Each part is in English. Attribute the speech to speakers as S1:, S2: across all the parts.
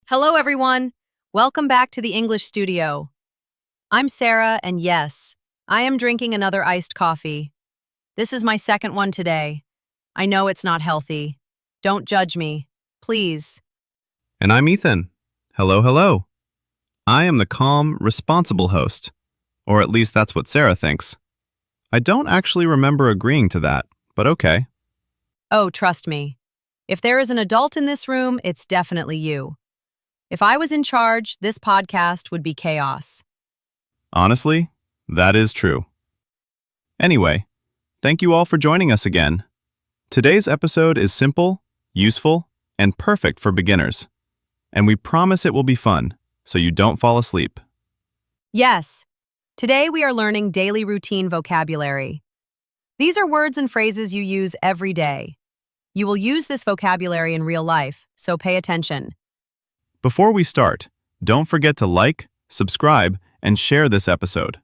S1: Hello, everyone. Welcome back to the English studio. I'm Sarah, and yes, I am drinking another iced coffee. This is my second one today. I know it's not healthy. Don't judge me, please.
S2: And I'm Ethan. Hello, hello. I am the calm, responsible host. Or at least that's what Sarah thinks. I don't actually remember agreeing to that, but okay.
S1: Oh, trust me. If there is an adult in this room, it's definitely you. If I was in charge, this podcast would be chaos.
S2: Honestly, that is true. Anyway, thank you all for joining us again. Today's episode is simple, useful, and perfect for beginners. And we promise it will be fun, so you don't fall asleep.
S1: Yes. Today we are learning daily routine vocabulary. These are words and phrases you use every day. You will use this vocabulary in real life, so pay attention.
S2: Before we start, don't forget to like, subscribe, and share this episode.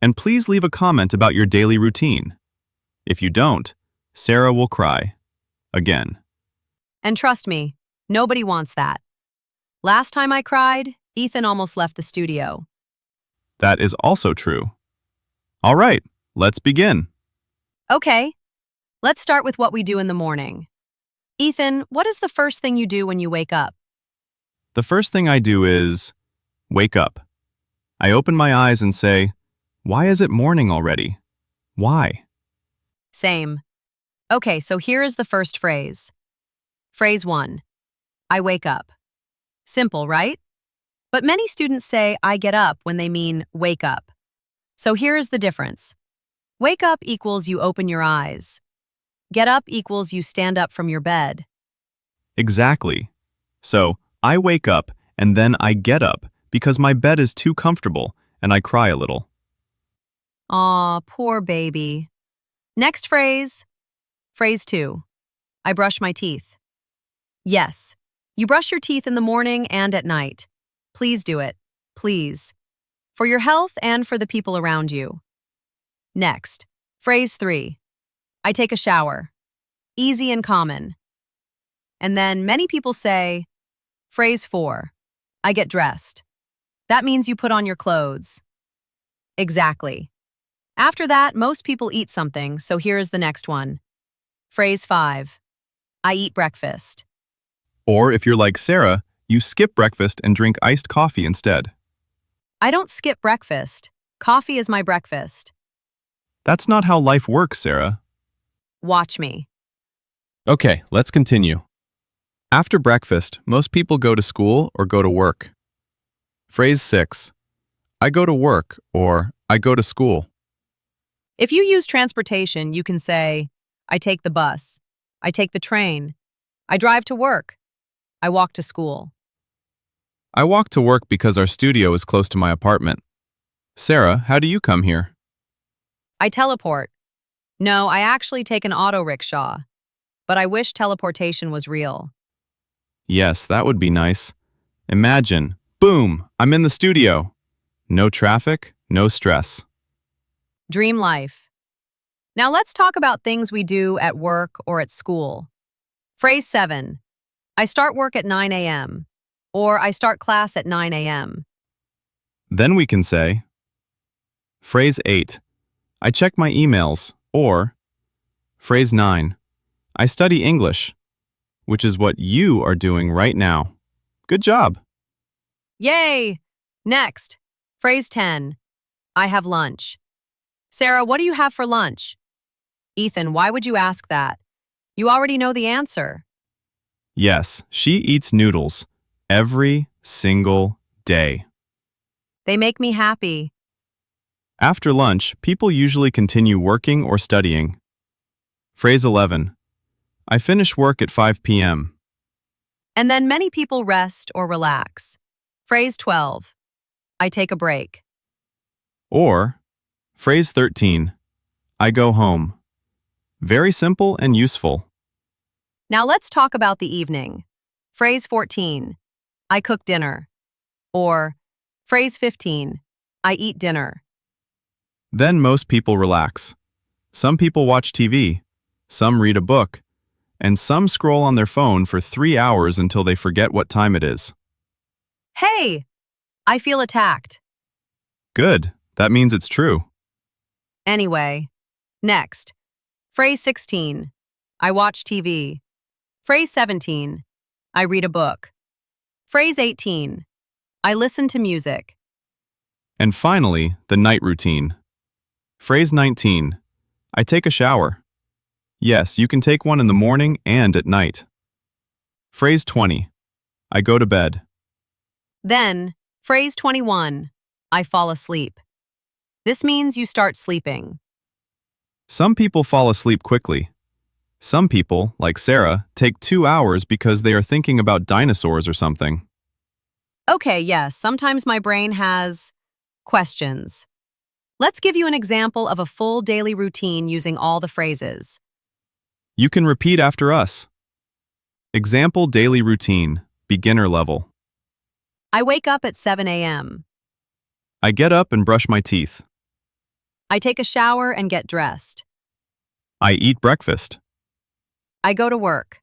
S2: And please leave a comment about your daily routine. If you don't, Sarah will cry. Again.
S1: And trust me, nobody wants that. Last time I cried, Ethan almost left the studio.
S2: That is also true. All right, let's begin.
S1: Okay, let's start with what we do in the morning. Ethan, what is the first thing you do when you wake up?
S2: The first thing I do is wake up. I open my eyes and say, why is it morning already? Why?
S1: Same. Okay, so here is the first phrase. Phrase 1. I wake up. Simple, right? But many students say I get up when they mean wake up. So here is the difference. Wake up equals you open your eyes. Get up equals you stand up from your bed.
S2: Exactly. So, I wake up and then I get up because my bed is too comfortable and I cry a little.
S1: Aw, poor baby. Next phrase. Phrase 2. I brush my teeth. Yes, you brush your teeth in the morning and at night. Please do it. Please. For your health and for the people around you. Next. Phrase 3. I take a shower. Easy and common. And then many people say, Phrase 4. I get dressed. That means you put on your clothes. Exactly. After that, most people eat something, so here is the next one. Phrase 5. I eat breakfast.
S2: Or if you're like Sarah, you skip breakfast and drink iced coffee instead.
S1: I don't skip breakfast. Coffee is my breakfast.
S2: That's not how life works, Sarah.
S1: Watch me.
S2: Okay, let's continue. After breakfast, most people go to school or go to work. Phrase 6. I go to work or I go to school.
S1: If you use transportation, you can say, I take the bus. I take the train. I drive to work. I walk to school.
S2: I walk to work because our studio is close to my apartment. Sarah, how do you come here?
S1: I teleport. No, I actually take an auto rickshaw. But I wish teleportation was real.
S2: Yes, that would be nice. Imagine, boom, I'm in the studio. No traffic, no stress.
S1: Dream life. Now let's talk about things we do at work or at school. Phrase 7. I start work at 9 a.m. Or I start class at 9 a.m.
S2: Then we can say, Phrase 8. I check my emails, or Phrase 9. I study English, which is what you are doing right now. Good job.
S1: Yay! Next, phrase 10. I have lunch. Sarah, what do you have for lunch? Ethan, why would you ask that? You already know the answer.
S2: Yes, she eats noodles every single day.
S1: They make me happy.
S2: After lunch, people usually continue working or studying. Phrase 11. I finish work at 5 p.m.
S1: And then many people rest or relax. Phrase 12. I take a break.
S2: Or, Phrase 13. I go home. Very simple and useful.
S1: Now let's talk about the evening. Phrase 14. I cook dinner. Or, phrase 15. I eat dinner.
S2: Then most people relax, Some people watch TV, some read a book, and some scroll on their phone for 3 hours until they forget what time it is.
S1: Hey, I feel attacked.
S2: Good, that means it's true.
S1: Anyway, next. Phrase 16. I watch TV. Phrase 17. I read a book. Phrase 18. I listen to music.
S2: And finally, the night routine. Phrase 19. I take a shower. Yes, you can take one in the morning and at night. Phrase 20. I go to bed.
S1: Then, phrase 21. I fall asleep. This means you start sleeping.
S2: Some people fall asleep quickly. Some people, like Sarah, take 2 hours because they are thinking about dinosaurs or something.
S1: Okay, yes, sometimes my brain has questions. Let's give you an example of a full daily routine using all the phrases.
S2: You can repeat after us. Example daily routine, beginner level.
S1: I wake up at 7 a.m.
S2: I get up and brush my teeth.
S1: I take a shower and get dressed.
S2: I eat breakfast.
S1: I go to work.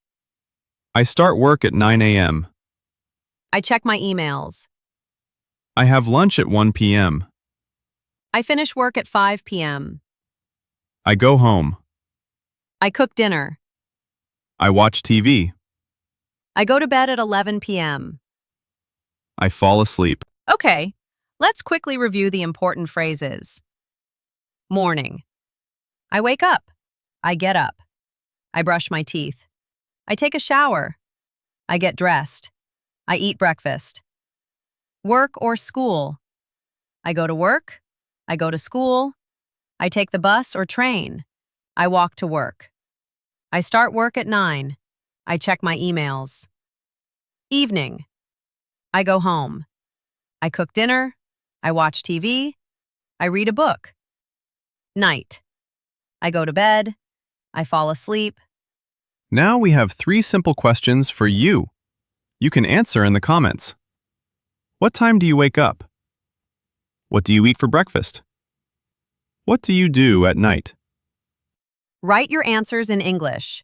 S2: I start work at 9 a.m.
S1: I check my emails.
S2: I have lunch at 1 p.m.
S1: I finish work at 5 p.m.
S2: I go home.
S1: I cook dinner.
S2: I watch TV.
S1: I go to bed at 11 p.m.
S2: I fall asleep.
S1: Okay, let's quickly review the important phrases. Morning. I wake up. I get up. I brush my teeth. I take a shower. I get dressed. I eat breakfast. Work or school. I go to work. I go to school. I take the bus or train. I walk to work. I start work at 9. I check my emails. Evening. I go home. I cook dinner. I watch TV. I read a book. Night. I go to bed. I fall asleep.
S2: Now we have 3 simple questions for you. You can answer in the comments. What time do you wake up? What do you eat for breakfast? What do you do at night?
S1: Write your answers in English.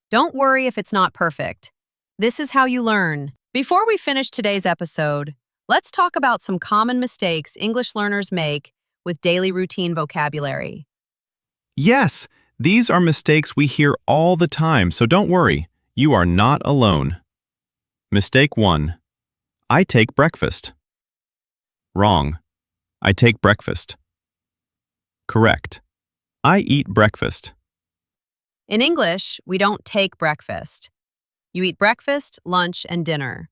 S1: Don't worry if it's not perfect. This is how you learn. Before we finish today's episode, let's talk about some common mistakes English learners make with daily routine vocabulary.
S2: Yes, these are mistakes we hear all the time, so don't worry. You are not alone. Mistake 1. I take breakfast. Wrong. I take breakfast. Correct. I eat breakfast.
S1: In English, we don't take breakfast. You eat breakfast, lunch, and dinner.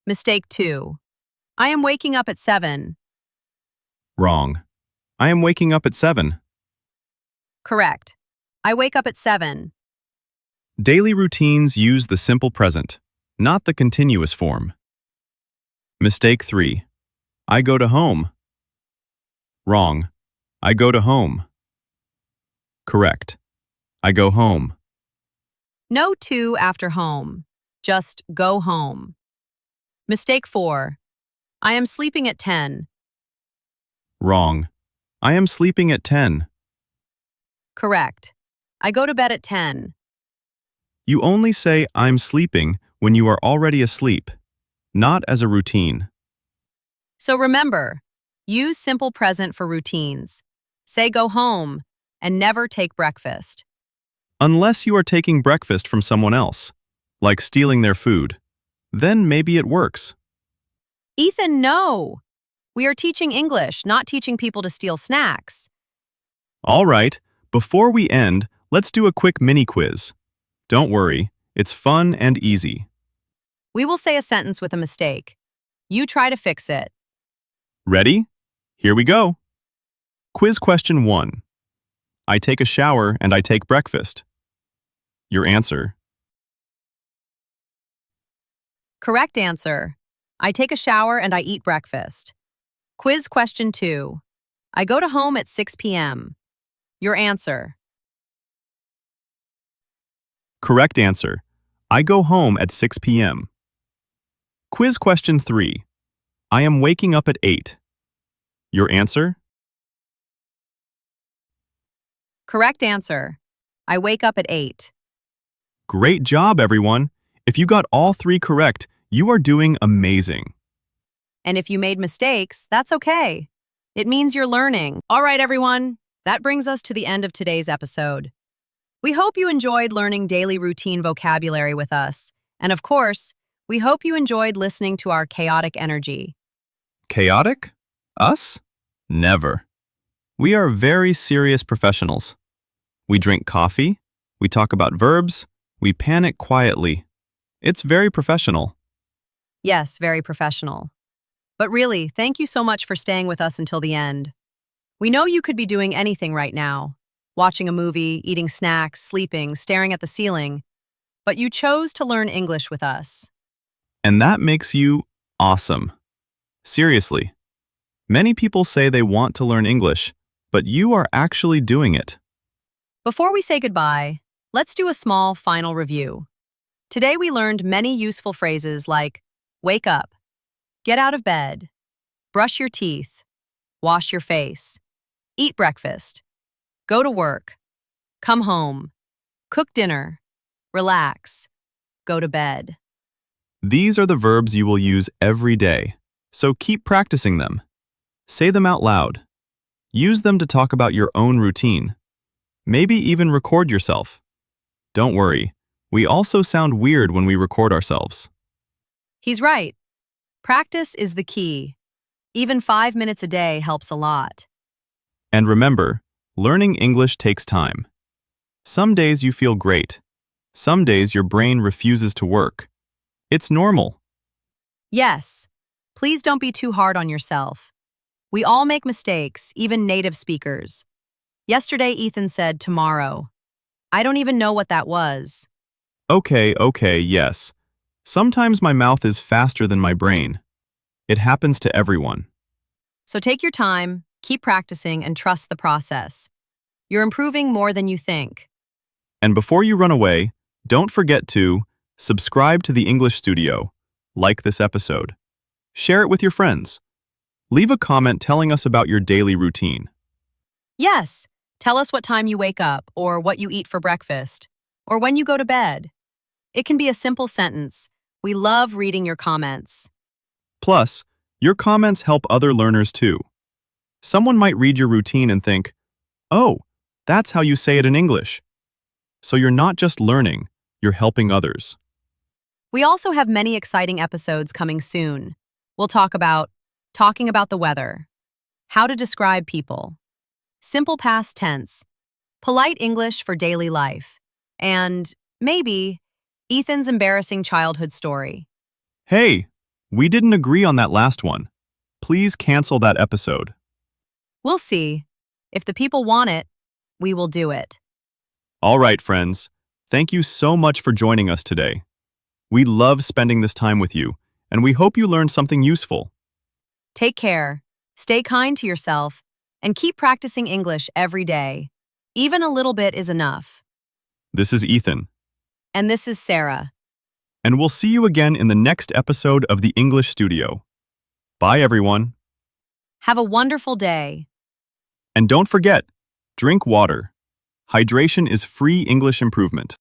S1: Mistake 2. I am waking up at 7.
S2: Wrong. I am waking up at 7.
S1: Correct. I wake up at 7.
S2: Daily routines use the simple present, not the continuous form. Mistake 3. I go to home. Wrong. I go to home. Correct. I go home.
S1: No to after home. Just go home. Mistake 4. I am sleeping at 10.
S2: Wrong. I am sleeping at 10.
S1: Correct. I go to bed at 10.
S2: You only say I'm sleeping when you are already asleep, not as a routine.
S1: So remember, use simple present for routines. Say go home and never take breakfast.
S2: Unless you are taking breakfast from someone else, like stealing their food. Then maybe it works.
S1: Ethan, no! We are teaching English, not teaching people to steal snacks.
S2: All right, before we end, let's do a quick mini quiz. Don't worry, it's fun and easy.
S1: We will say a sentence with a mistake. You try to fix it.
S2: Ready? Here we go. Quiz question 1. I take a shower and I take breakfast. Your answer.
S1: Correct answer. I take a shower and I eat breakfast. Quiz question 2. I go to home at 6 p.m. Your answer.
S2: Correct answer. I go home at 6 p.m. Quiz question 3. I am waking up at 8. Your answer?
S1: Correct answer. I wake up at 8.
S2: Great job, everyone! If you got all three correct, you are doing amazing.
S1: And if you made mistakes, that's okay. It means you're learning. All right, everyone. That brings us to the end of today's episode. We hope you enjoyed learning daily routine vocabulary with us. And of course, we hope you enjoyed listening to our chaotic energy.
S2: Chaotic? Us? Never. We are very serious professionals. We drink coffee, we talk about verbs, we panic quietly. It's very professional.
S1: Yes, very professional. But really, thank you so much for staying with us until the end. We know you could be doing anything right now, watching a movie, eating snacks, sleeping, staring at the ceiling, but you chose to learn English with us.
S2: And that makes you awesome. Seriously. Many people say they want to learn English, but you are actually doing it.
S1: Before we say goodbye, let's do a small final review. Today we learned many useful phrases like wake up, get out of bed, brush your teeth, wash your face, eat breakfast, go to work, come home, cook dinner, relax, go to bed.
S2: These are the verbs you will use every day, so keep practicing them. Say them out loud. Use them to talk about your own routine. Maybe even record yourself. Don't worry, we also sound weird when we record ourselves.
S1: He's right. Practice is the key. Even 5 minutes a day helps a lot.
S2: And remember, learning English takes time. Some days you feel great. Some days your brain refuses to work. It's normal.
S1: Yes, please don't be too hard on yourself. We all make mistakes, even native speakers. Yesterday, Ethan said tomorrow. I don't even know what that was.
S2: Okay, yes. Sometimes my mouth is faster than my brain. It happens to everyone.
S1: So take your time, keep practicing, and trust the process. You're improving more than you think.
S2: And before you run away, don't forget to subscribe to the English Studio, like this episode, share it with your friends, leave a comment telling us about your daily routine.
S1: Yes, tell us what time you wake up, or what you eat for breakfast, or when you go to bed. It can be a simple sentence. We love reading your comments.
S2: Plus, your comments help other learners too. Someone might read your routine and think, oh, that's how you say it in English. So you're not just learning, you're helping others.
S1: We also have many exciting episodes coming soon. We'll talk about talking about the weather, how to describe people, simple past tense, polite English for daily life, and maybe Ethan's embarrassing childhood story.
S2: Hey, we didn't agree on that last one. Please cancel that episode.
S1: We'll see. If the people want it, we will do it.
S2: All right, friends. Thank you so much for joining us today. We love spending this time with you, and we hope you learned something useful.
S1: Take care, stay kind to yourself, and keep practicing English every day. Even a little bit is enough.
S2: This is Ethan.
S1: And this is Sarah.
S2: And we'll see you again in the next episode of the English Studio. Bye, everyone.
S1: Have a wonderful day.
S2: And don't forget, drink water. Hydration is free English improvement.